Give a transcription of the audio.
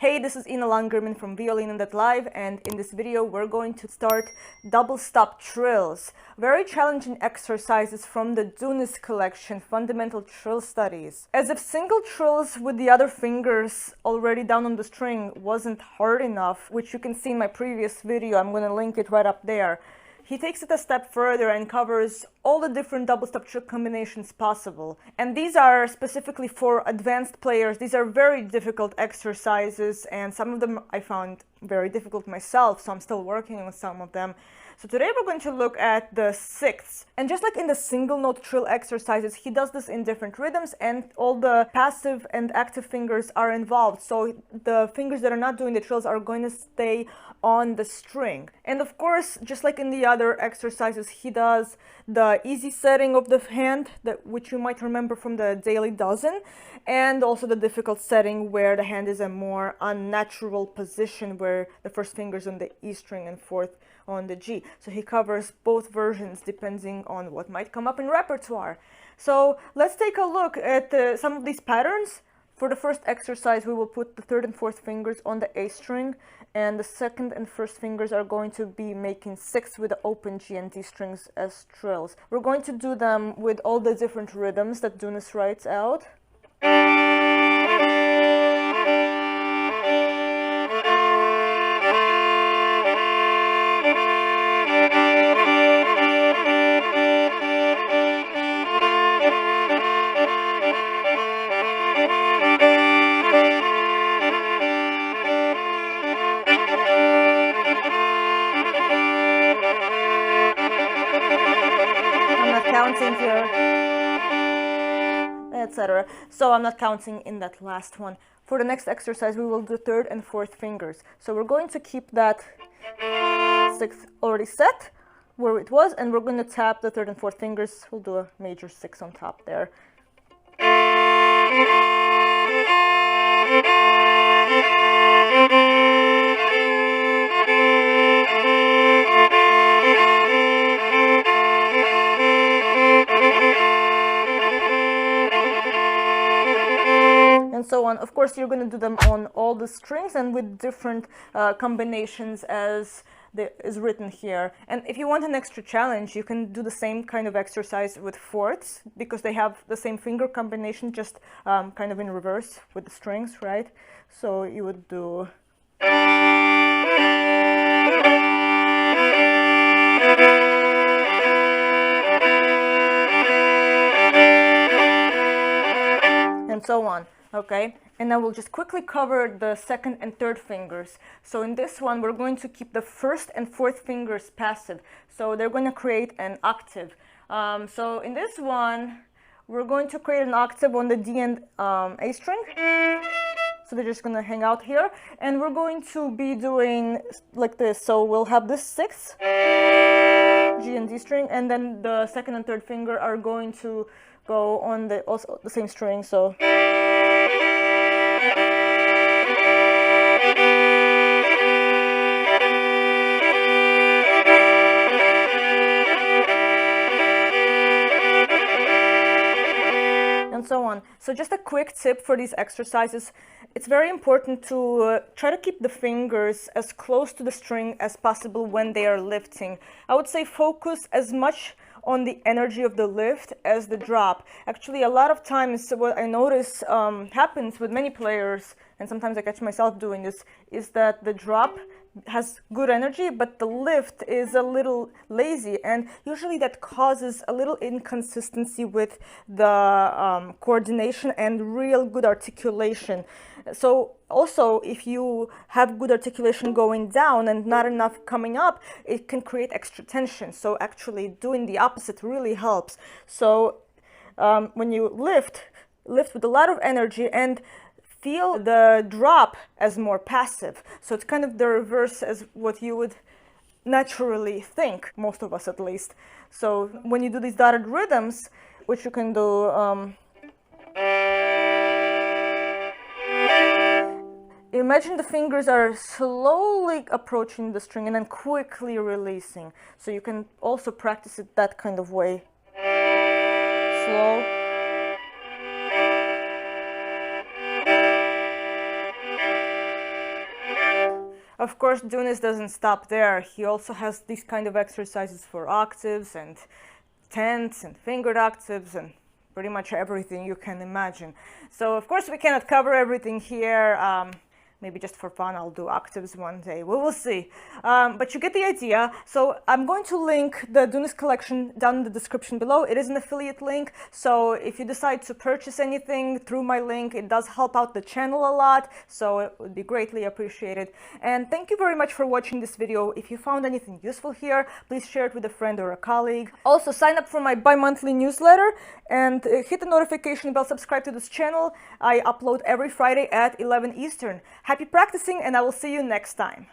Hey, this is Langerman from Violinna Live, and in this video we're going to start double stop trills. Very challenging exercises from the Dounis collection, Fundamental Trill Studies. As if single trills with the other fingers already down on the string wasn't hard enough, which you can see in my previous video, I'm going to link it right up there. He takes it a step further and covers all the different double stop trill combinations possible. And these are specifically for advanced players. These are very difficult exercises, and some of them I found very difficult myself, so I'm still working on some of them. So today we're going to look at the sixths. And just like in the single note trill exercises, he does this in different rhythms, and all the passive and active fingers are involved. So the fingers that are not doing the trills are going to stay on the string. And of course, just like in the other exercises, he does the easy setting of the hand, which you might remember from the daily dozen, and also the difficult setting where the hand is a more unnatural position where the first finger is on the E string and fourth on the G. So he covers both versions depending on what might come up in repertoire. So let's take a look at some of these patterns. For the first exercise, we will put the third and fourth fingers on the A string, and the second and first fingers are going to be making sixths with the open G and D strings as trills. We're going to do them with all the different rhythms that Dounis writes out. Counting here, etc. So I'm not counting in that last one. For the next exercise, we will do third and fourth fingers. So we're going to keep that sixth already set where it was, and we're going to tap the third and fourth fingers. We'll do a major six on top there. So on. Of course, you're going to do them on all the strings and with different combinations as is written here. And if you want an extra challenge, you can do the same kind of exercise with fourths, because they have the same finger combination, just kind of in reverse with the strings, right? So you would do... and so on. Okay, and now we'll just quickly cover the second and third fingers. So in this one, we're going to keep the first and fourth fingers passive. So they're going to create an octave. So in this one, we're going to create an octave on the D and A string. So they're just going to hang out here. And we're going to be doing like this. So we'll have this sixth, G and D string, and then the second and third finger are going to go on also the same string. So... and so on. So just a quick tip for these exercises. It's very important to try to keep the fingers as close to the string as possible when they are lifting. I would say focus as much on the energy of the lift as the drop. Actually, a lot of times what I notice happens with many players, and sometimes I catch myself doing this, is that the drop has good energy, but the lift is a little lazy, and usually that causes a little inconsistency with the coordination and real good articulation. So also, if you have good articulation going down and not enough coming up, it can create extra tension. So actually doing the opposite really helps. So when you lift with a lot of energy and feel the drop as more passive. So it's kind of the reverse as what you would naturally think, most of us at least. So when you do these dotted rhythms, which you can do, imagine the fingers are slowly approaching the string and then quickly releasing. So you can also practice it that kind of way. Slow. Of course, Dounis doesn't stop there. He also has these kind of exercises for octaves and tenths and fingered octaves and pretty much everything you can imagine. So of course we cannot cover everything here. Maybe just for fun I'll do octaves one day. We will see. But you get the idea. So I'm going to link the Dounis collection down in the description below. It is an affiliate link. So if you decide to purchase anything through my link, it does help out the channel a lot. So it would be greatly appreciated. And thank you very much for watching this video. If you found anything useful here, please share it with a friend or a colleague. Also sign up for my bi-monthly newsletter and hit the notification bell, subscribe to this channel. I upload every Friday at 11 Eastern. Happy practicing, and I will see you next time.